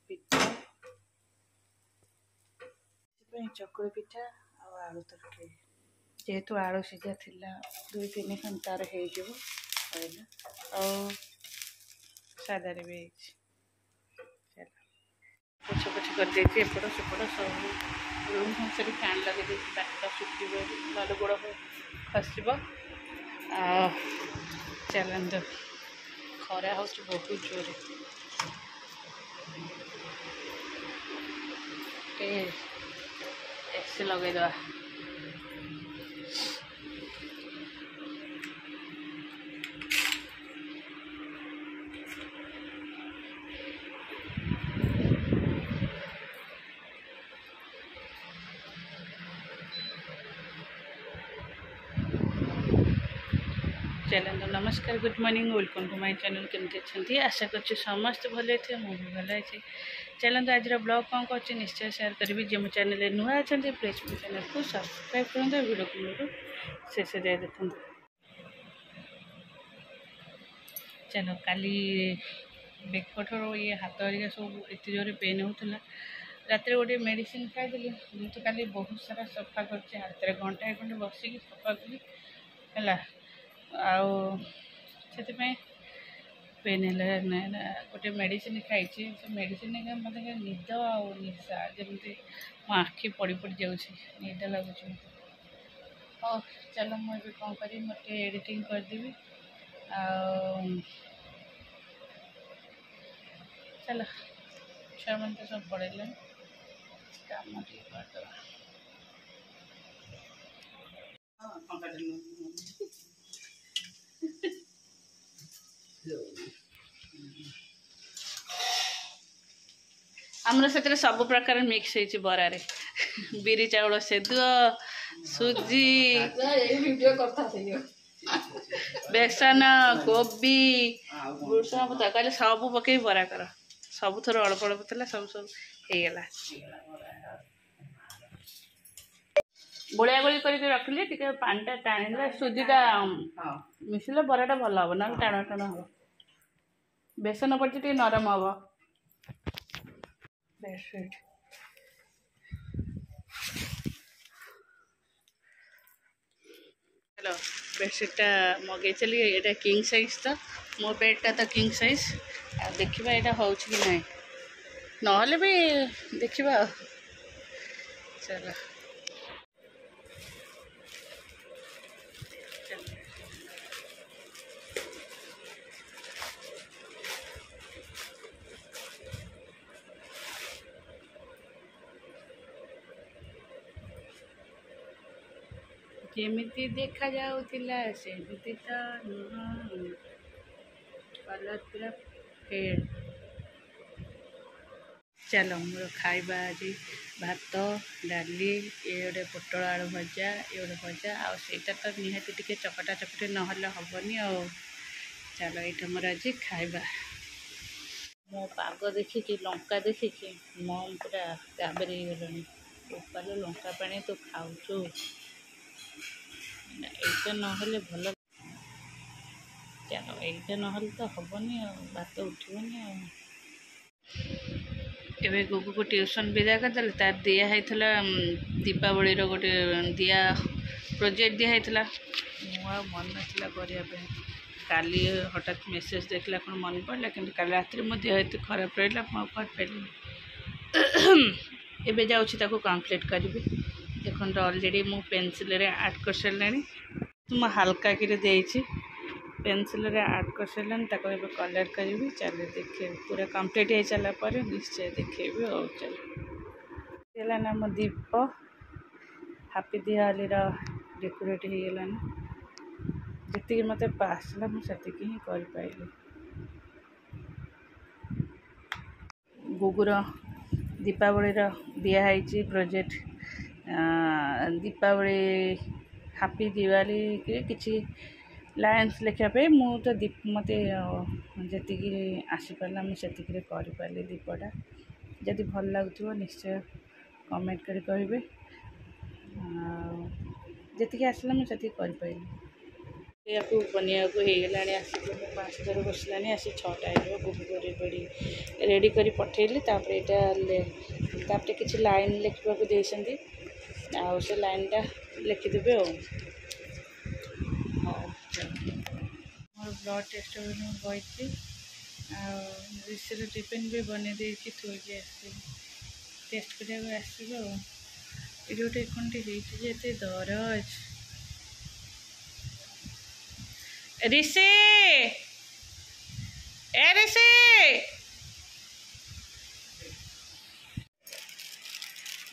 पिठा चकुली पिठा आलू तरकारी जेहेतु आलू सीझा थिला 2-3 घंटार हो सादारे भी पोछ पोछ कर एपट सेपट सब रूम से फैन लगे बाटा शुक ना गोड़ खसब चलते खरा हो बहुत जोर एसी लगेदवा चैनल नमस्कार good morning welcome to my channel केमती अच्छी आशा कर समस्त भले थे मुझे भल अच्छे चलते आज ब्लॉग कौन कर निश्चय शेयर करी जो मो चैनल नुआ अच्छा प्लीज मो चैनल को सब्सक्राइब करें वीडियो को मेरे शेष जाए देखते चलो काली बेकठर ये हाथ हरिका सब एत जोर पेन होता रात गोटे मेडिसिन खाई तो काली बहुत सारा सफा कर हाथ में घंटाए खंडे बसिक सफा कली है आपाई पेन है गोटे मेडिसिन खाई से मेडिसिन मत निद आशा जमी मो आखि पड़ी पड़ जा निद लगुच हाँ चलो मुझे कौन करी मत एडिटिंग करदेवी चलो छुआ मन तो सब पड़े काम करदे आमर से सब प्रकार मिक्स हो बरारे बिरी चाउल सेदुआ सुजी बेसन कोबी भुसुंगा पत्र कहले सब पकई बरा कर सब थोर अल्प अल्प था सब सब होगला गोलिया गोली करके रखिले टिके पानीटा टाणी सुजीटा मिसिले बराटा भल हम ना टाण टाण हम बेसन पड़े टे नरम हम बेडशीट हेलो बेडशीटा मगे चली ये किंग साइज तो मो बेडटा तो किंग साइज देखा यहाँ हो कि ना ना भी देखा चलो केमिति देखा जाउतिला सेमिति तो नुह कलर पूरा फेड चलो मोर खाइबा आज भात डाली ये गोटे पोटल आलू भजा ये गोटे भजा आईटा तो निहाती टिके चकटा चकटी ना हेनी आ चलो ये मोर आज खाइबा मो पाग देखिकी लंका देखिकी मम पूरा गाबरे गलानी उपाल लंका पानी तो खाऊचु এইটা নহলে ভালো चलो এইটা নহলে तो हबनी बात उठबनी एबे गुगु को ट्यूशन विदा करदे तार दिया होता दीपावली गोटे दिया प्रोजेक्ट दिया होता मु मन ना करने काली हठात मेसेज देखला कौन मन पड़ा कि काली रात देह खराब रहा मुझे पारि एबे जाऊँ कम्प्लीट करी देखो अलरेडी मु पेनसिल आर्ट कर सारे मुझे हल्का कि पेनसिल आर्ट कर सारे कलर करी चल देखे पूरा कम्प्लीट हो सारापर निश्चय देखेबी और चल ना मो दीप हापी दिवाली डेकोरेट हो गलानी जी मत आसला मुझे ही कर पाइली गुगुर दीपावली दिखाई प्रोजेक्ट दीपावली हापी दिवाली किसी लाइन्स लिखापी मु तो दीप मत जी आसीपारा मुझे कर दीपटा जदि भल लगुव निश्चय कमेंट कर कहे जी आसला मुझे कर पाइली। या बनिया को होगला आसिक 5 बसलानी आसी 6टा बुक कर रेडी कर पठेली यहाँ किसी लाइन लिखा देती आउ से लाइनटा लिखिदेवे मोर ब्लड टेस्ट गई रिसीर टिफिन भी बन थोड़ी टेस्ट करा आसो ये गोटे कौन टे दरज ऋषि ए ऋषि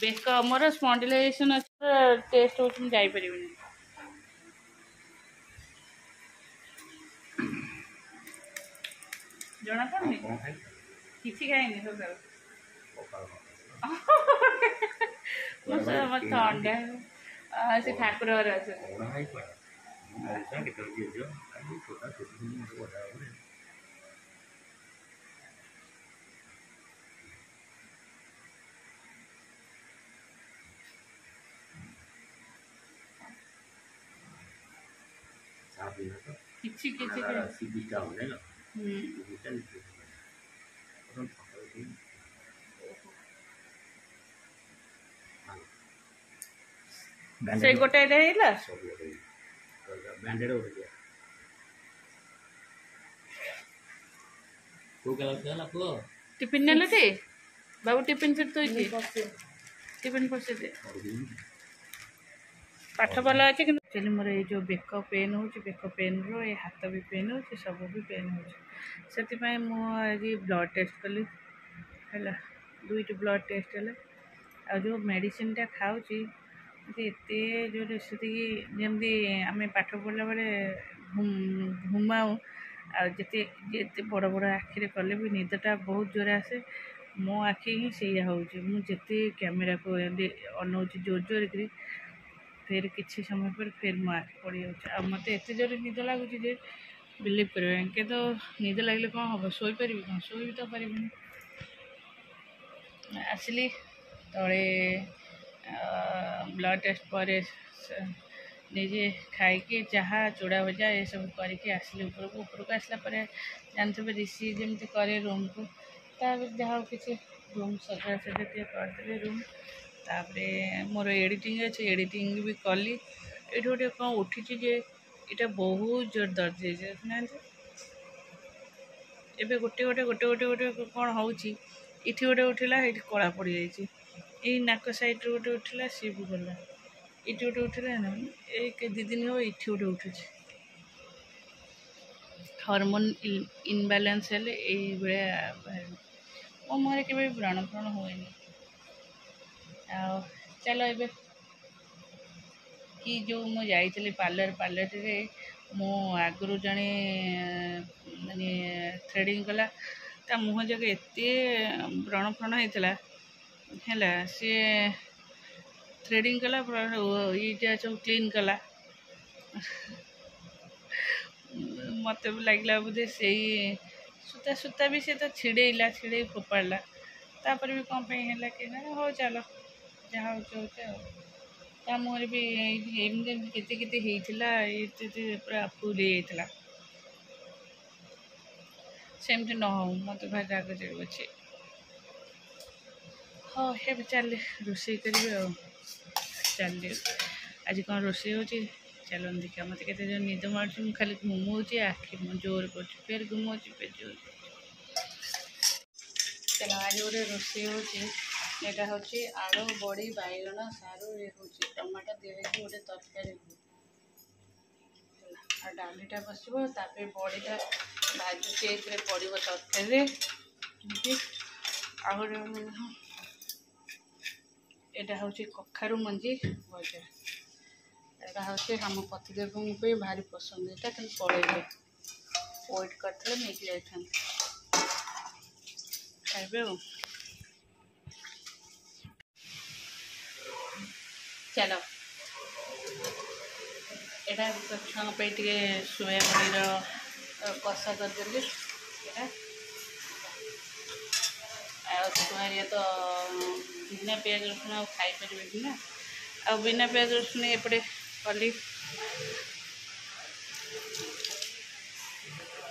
बेक मोर स्पॉन्डिलाइजेशन अच्छे टेस्ट हो जापर जना पड़नी किसी खाई सकाल थंडा से ठाकुर किसी से गोटे टिफिन ने बाबू टिफिन फिर तो टिफिन पशे दे पाठ भल अच्छे कि मोर ये जो बेक पेन हो बेक पेन रो ये हाथ भी पेन हो सब भी पेन हो मुझे ब्लड टेस्ट कली है 2टी ब्लड टेस्ट है आ जो मेडिसिन टा खाऊँ एत जो जमी आम पाठ पढ़ला बेले घुमाऊ आते बड़ बड़ आखिरे कले भी निदटा बहुत जोर आसे मो आखि ही सैया होते कैमेरा को अनाऊँ जोर जोर कर फिर किसी समय पर फिर मो आखि पड़ जा मत एत जोर निद लगुच बिलीव कर तो निद लगे कौन हम शोपर कौन शो भी तो पारि आसली तले ब्लड टेस्ट पर निजे खाई जहाँ चूड़ा भजा ये सब करके आसली ऊपर आसला जानते ऋषि जमी करे रूम को जहाँ किसी रूम सजा सजा करदे रूम तापरे मोर एडिटिंग अच्छे एडिटिंग भी कली ये गोटे कौन उठी यहाँ बहुत जोर दर्द है एबे गोटे गोटे गोटे गोटे गोटे कौन हो गोटे उठला ये कला पड़ जाए नाक साइड गोटे उठला सी भी गला ये गोटे उठला ना एक 2 दिन हो ये गोटे उठू हार्मोन इनबालांस हेले ये मो मुहर के व्रण फ्रण हुए चलो ए कि जो मु जाइली पार्लर रे मो आगु जड़े माने थ्रेडिंग कला ता मुह जगह एत व्रण फ्रण होता है सी थ्रेडिंग कला ये सब क्लीन कला मत भी लगला बोधे से सूता सूता भी से तो छिड़ेला छिड़े फोपाड़ा तापर भी कौन है कि हो चलो जहाँ हो मुहर भी एमती केते पूरा फुल होता सेमती न हो मत भाई राग अच्छे हाँ हे चल रोषे करेंगे चल आज कौन रोषे हो चलो देखा मत के निद मार खाली घुमाऊँ आखि जोर कर फिर घुमाऊँ फिर जोर चलो आज गोटे रोषे होटा हूँ आलू बड़ी बैगण सारू ये हूँ टमाटो दिखे गोटे तरकारी डालीटा बसो बड़ीटा भाजुची एक पड़ो तरकारी यहाँ हूँ कखारू मंजी भजा यहाँ हूँ आम पतिदेव को भारी पसंद यहाँ कि पड़े वेट करते नहीं जाते खाइबे चलो यहाँ छुआ टे सोया पनीर कषा करदेली छुआ तो बिना प्याज रसुण आ खाईपर ना आ बिना प्याज रसुण एपटे कली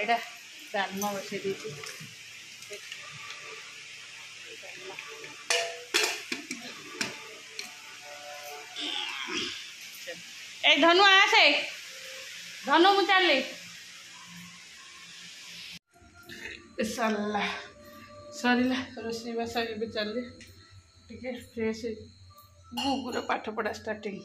एटा डालमा बसई दी ए धनु आसे धनु मु चलली सरला सरला रोषेईबास चलली टे फ्रेश गुगुर पाठ पढ़ा स्टार्टिंग